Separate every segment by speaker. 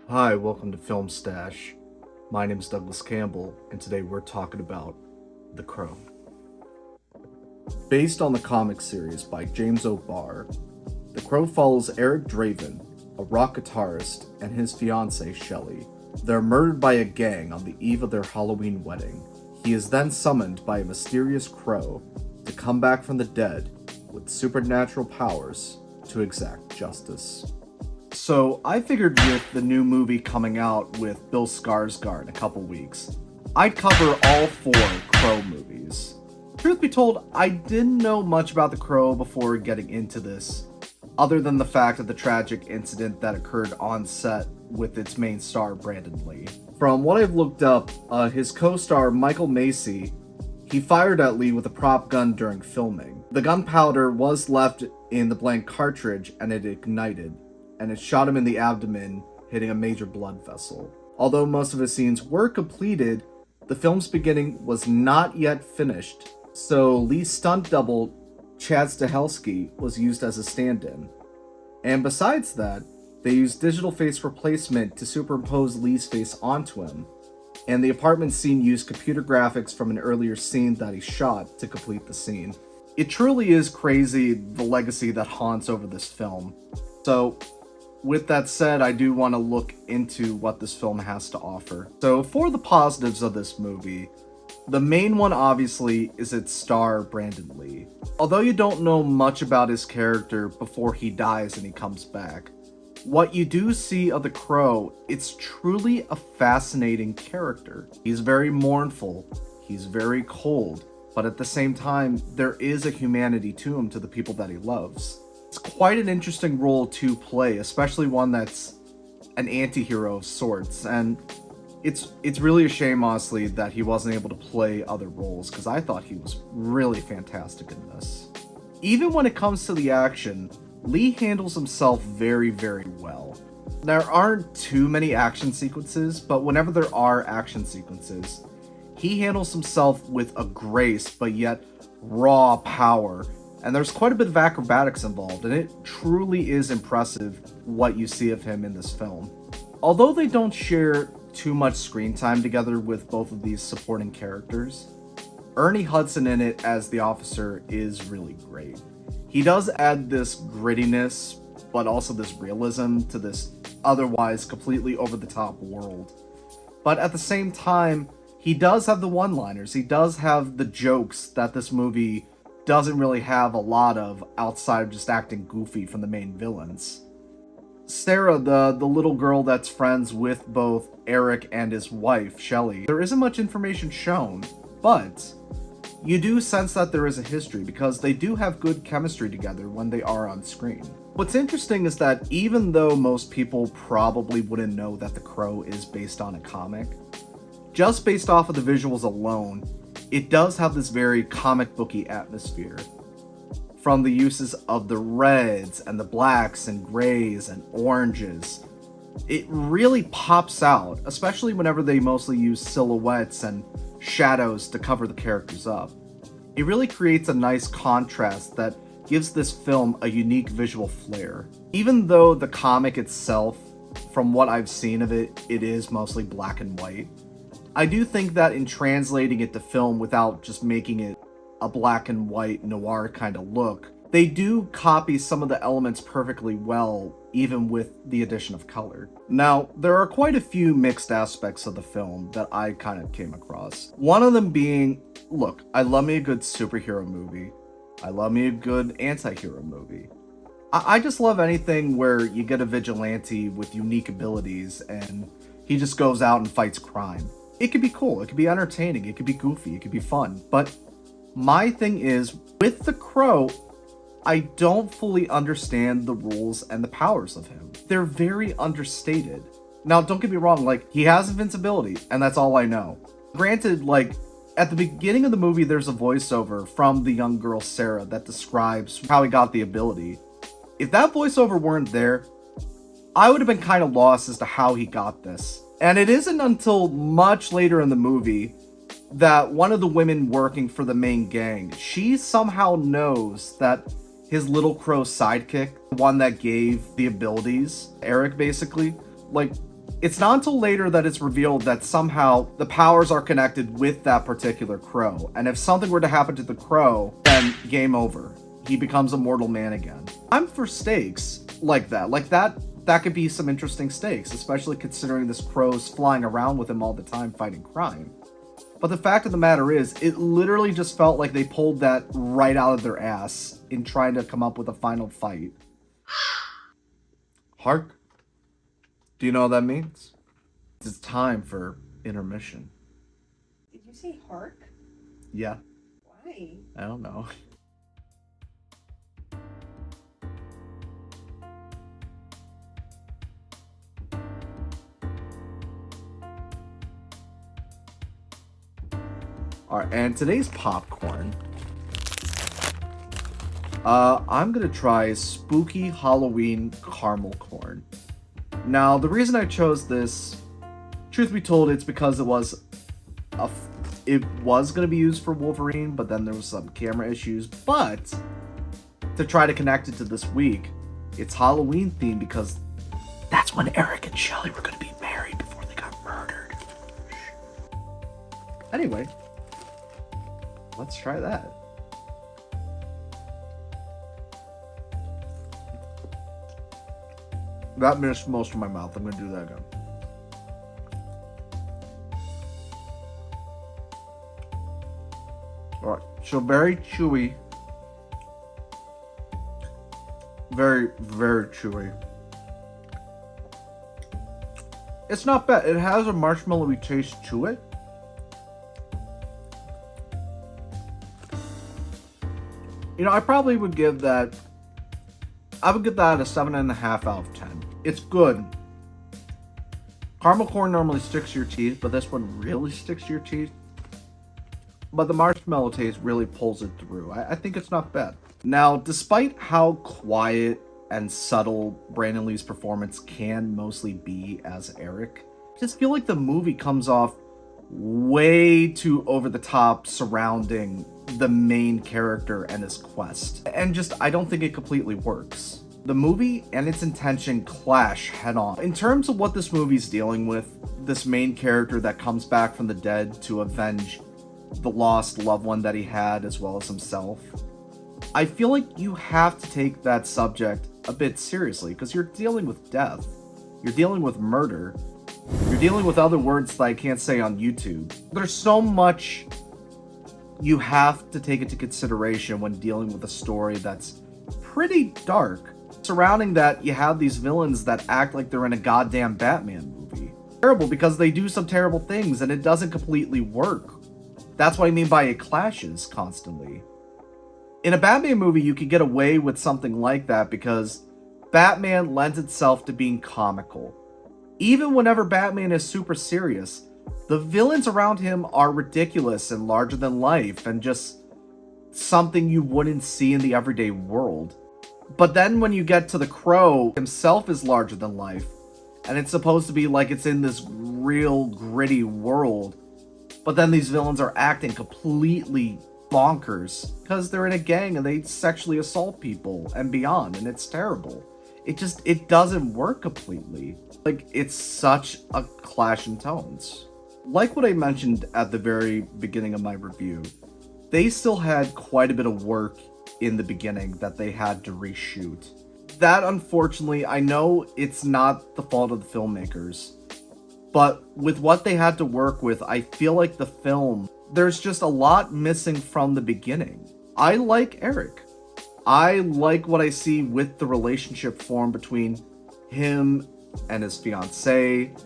Speaker 1: Hi, welcome to Film Stash. My name is Douglas Campbell, and today we're talking about The Crow. Based on the comic series by James O'Barr, The Crow follows Eric Draven, a rock guitarist, and his fiancée, Shelley. They're murdered by a gang on the eve of their Halloween wedding. He is then summoned by a mysterious crow to come back from the dead with supernatural powers to exact justice. So I figured with the new movie coming out with Bill Skarsgård in a couple weeks, I'd cover all 4 Crow movies. Truth be told, I didn't know much about The Crow before getting into this, other than the fact of the tragic incident that occurred on set with its main star, Brandon Lee. From what I've looked up, his co-star Michael Macy, he fired at Lee with a prop gun during filming. The gunpowder was left in the blank cartridge and it ignited, and it shot him in the abdomen, hitting a major blood vessel. Although most of his scenes were completed, the film's beginning was not yet finished, so Lee's stunt double, Chad Stahelski, was used as a stand-in. And besides that, they used digital face replacement to superimpose Lee's face onto him, and the apartment scene used computer graphics from an earlier scene that he shot to complete the scene. It truly is crazy the legacy that haunts over this film. So, with that said, I do want to look into what this film has to offer. So for the positives of this movie, the main one obviously is its star, Brandon Lee. Although you don't know much about his character before he dies and he comes back, what you do see of the Crow, it's truly a fascinating character. He's very mournful, he's very cold, but at the same time, there is a humanity to him, to the people that he loves. It's quite an interesting role to play, especially one that's an anti-hero of sorts, and it's really a shame, honestly, that he wasn't able to play other roles, because I thought he was really fantastic in this. Even when it comes to the action, Lee handles himself very, very well. There aren't too many action sequences, but whenever there are action sequences, he handles himself with a grace, but yet raw power. And there's quite a bit of acrobatics involved, and it truly is impressive what you see of him in this film. Although they don't share too much screen time together with both of these supporting characters, Ernie Hudson in it as the officer is really great. He does add this grittiness, but also this realism to this otherwise completely over-the-top world. But at the same time, he does have the one-liners, he does have the jokes that this movie doesn't really have a lot of outside of just acting goofy from the main villains. Sarah, the little girl that's friends with both Eric and his wife, Shelley, there isn't much information shown, but you do sense that there is a history because they do have good chemistry together when they are on screen. What's interesting is that even though most people probably wouldn't know that The Crow is based on a comic, just based off of the visuals alone, it does have this very comic booky atmosphere. From the uses of the reds and the blacks and grays and oranges, it really pops out, especially whenever they mostly use silhouettes and shadows to cover the characters up. It really creates a nice contrast that gives this film a unique visual flair. Even though the comic itself, from what I've seen of it, it is mostly black and white, I do think that in translating it to film without just making it a black and white noir kind of look, they do copy some of the elements perfectly well, even with the addition of color. Now, there are quite a few mixed aspects of the film that I kind of came across. One of them being, look, I love me a good superhero movie. I love me a good anti-hero movie. I just love anything where you get a vigilante with unique abilities and he just goes out and fights crime. It could be cool, it could be entertaining, it could be goofy, it could be fun, but my thing is, with The Crow, I don't fully understand the rules and the powers of him. They're very understated. Now, don't get me wrong, like, he has invincibility, and that's all I know. Granted, like, at the beginning of the movie, there's a voiceover from the young girl Sarah that describes how he got the ability. If that voiceover weren't there, I would have been kind of lost as to how he got this. And it isn't until much later in the movie that one of the women working for the main gang, she somehow knows that his little crow sidekick, the one that gave the abilities, Eric basically, like, it's not until later that it's revealed that somehow the powers are connected with that particular crow. And if something were to happen to the crow, then game over. He becomes a mortal man again. I'm for stakes like that. Like that could be some interesting stakes, especially considering this crow's flying around with him all the time fighting crime. But the fact of the matter is, it literally just felt like they pulled that right out of their ass in trying to come up with a final fight. Hark. Do you know what that means? It's time for intermission.
Speaker 2: Did you say hark?
Speaker 1: Yeah.
Speaker 2: Why?
Speaker 1: I don't know. Alright, and today's popcorn. I'm gonna try Spooky Halloween Caramel Corn. Now, the reason I chose this, truth be told, it's because it was going to be used for Wolverine, but then there was some camera issues. But to try to connect it to this week, it's Halloween themed because that's when Eric and Shelley were going to be married before they got murdered. Anyway, let's try that. That missed most of my mouth. I'm going to do that again. Alright, so very chewy. Very, very chewy. It's not bad. It has a marshmallowy taste to it. You know, I probably would give that... I would give that a 7.5 out of 10. It's good. Caramel corn normally sticks to your teeth, but this one really sticks to your teeth. But the marshmallow taste really pulls it through. I think it's not bad. Now, despite how quiet and subtle Brandon Lee's performance can mostly be as Eric, I just feel like the movie comes off way too over the top surrounding the main character and his quest. And just, I don't think it completely works. The movie and its intention clash head on. In terms of what this movie's dealing with, this main character that comes back from the dead to avenge the lost loved one that he had as well as himself, I feel like you have to take that subject a bit seriously because you're dealing with death, you're dealing with murder, you're dealing with other words that I can't say on YouTube. There's so much you have to take into consideration when dealing with a story that's pretty dark. Surrounding that, you have these villains that act like they're in a goddamn Batman movie. Terrible because they do some terrible things and it doesn't completely work. That's what I mean by it clashes constantly. In a Batman movie, you could get away with something like that because Batman lends itself to being comical. Even whenever Batman is super serious, the villains around him are ridiculous and larger than life and just something you wouldn't see in the everyday world. But then when you get to the Crow, himself is larger than life, and it's supposed to be like it's in this real gritty world, but then these villains are acting completely bonkers because they're in a gang and they sexually assault people and beyond, and it's terrible. It doesn't work completely. Like, it's such a clash in tones. Like what I mentioned at the very beginning of my review, they still had quite a bit of work in the beginning that they had to reshoot. That, unfortunately, I know it's not the fault of the filmmakers, but with what they had to work with, I feel like the film, there's just a lot missing from the beginning. I like Eric. I like what I see with the relationship formed between him and his fiancée,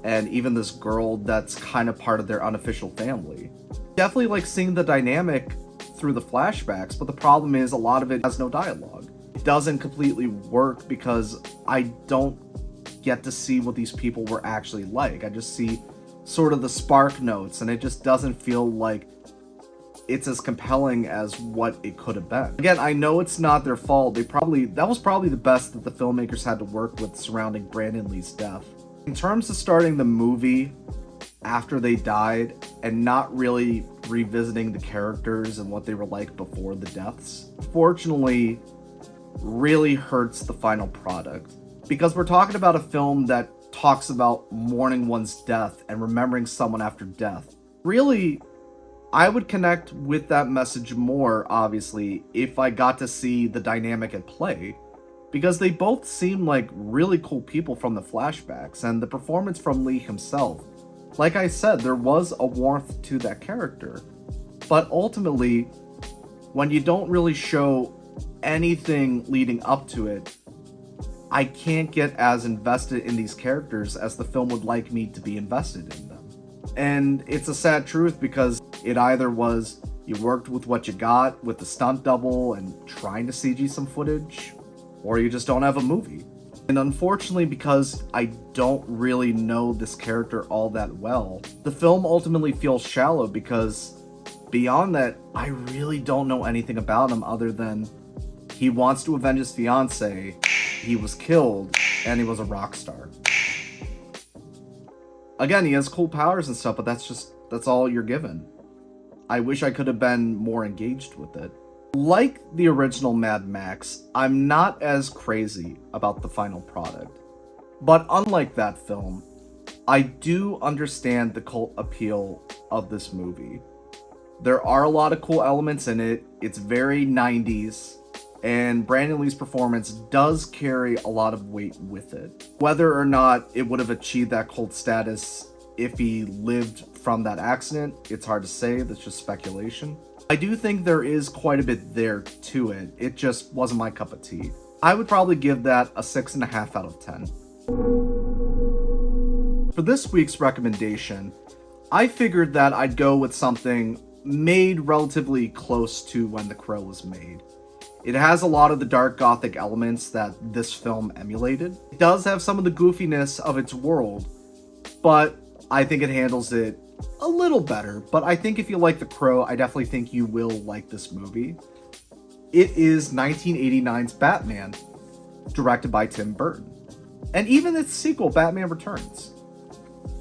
Speaker 1: and even this girl that's kind of part of their unofficial family. Definitely like seeing the dynamic through the flashbacks, but the problem is a lot of it has no dialogue. It doesn't completely work because I don't get to see what these people were actually like. I just see sort of the spark notes, and it just doesn't feel like it's as compelling as what it could have been. Again, I know it's not their fault. That was probably the best that the filmmakers had to work with surrounding Brandon Lee's death. In terms of starting the movie after they died and not really revisiting the characters and what they were like before the deaths, fortunately, really hurts the final product. Because we're talking about a film that talks about mourning one's death and remembering someone after death. Really, I would connect with that message more, obviously, if I got to see the dynamic at play, because they both seem like really cool people from the flashbacks, and the performance from Lee himself. Like I said, there was a warmth to that character, but ultimately, when you don't really show anything leading up to it, I can't get as invested in these characters as the film would like me to be invested in them. And it's a sad truth, because it either was you worked with what you got with the stunt double and trying to CG some footage, or you just don't have a movie. And unfortunately, because I don't really know this character all that well, the film ultimately feels shallow, because beyond that, I really don't know anything about him other than he wants to avenge his fiance, he was killed, and he was a rock star. Again, he has cool powers and stuff, but that's all you're given. I wish I could have been more engaged with it. Like the original Mad Max, I'm not as crazy about the final product. But unlike that film, I do understand the cult appeal of this movie. There are a lot of cool elements in it, it's very 90s, and Brandon Lee's performance does carry a lot of weight with it. Whether or not it would have achieved that cult status if he lived from that accident, it's hard to say, that's just speculation. I do think there is quite a bit there to it, it just wasn't my cup of tea. I would probably give that a 6.5 out of 10. For this week's recommendation, I figured that I'd go with something made relatively close to when The Crow was made. It has a lot of the dark gothic elements that this film emulated. It does have some of the goofiness of its world, but I think it handles it a little better. But I think if you like The Crow, I definitely think you will like this movie. It is 1989's Batman, directed by Tim Burton. And even its sequel, Batman Returns.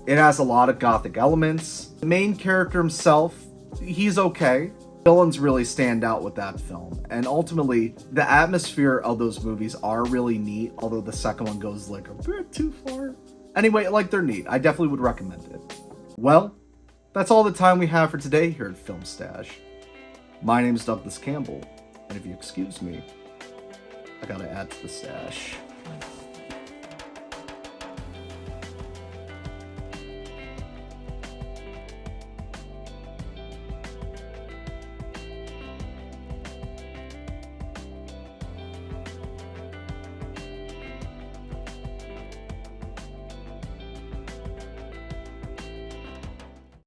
Speaker 1: It has a lot of gothic elements. The main character himself, he's okay. Villains really stand out with that film, and ultimately the atmosphere of those movies are really neat, although the second one goes like a bit too far. Anyway, like, they're neat. I definitely would recommend it. Well, that's all the time we have for today here at Film Stash. My name is Douglas Campbell, and if you excuse me, I gotta add to the stash.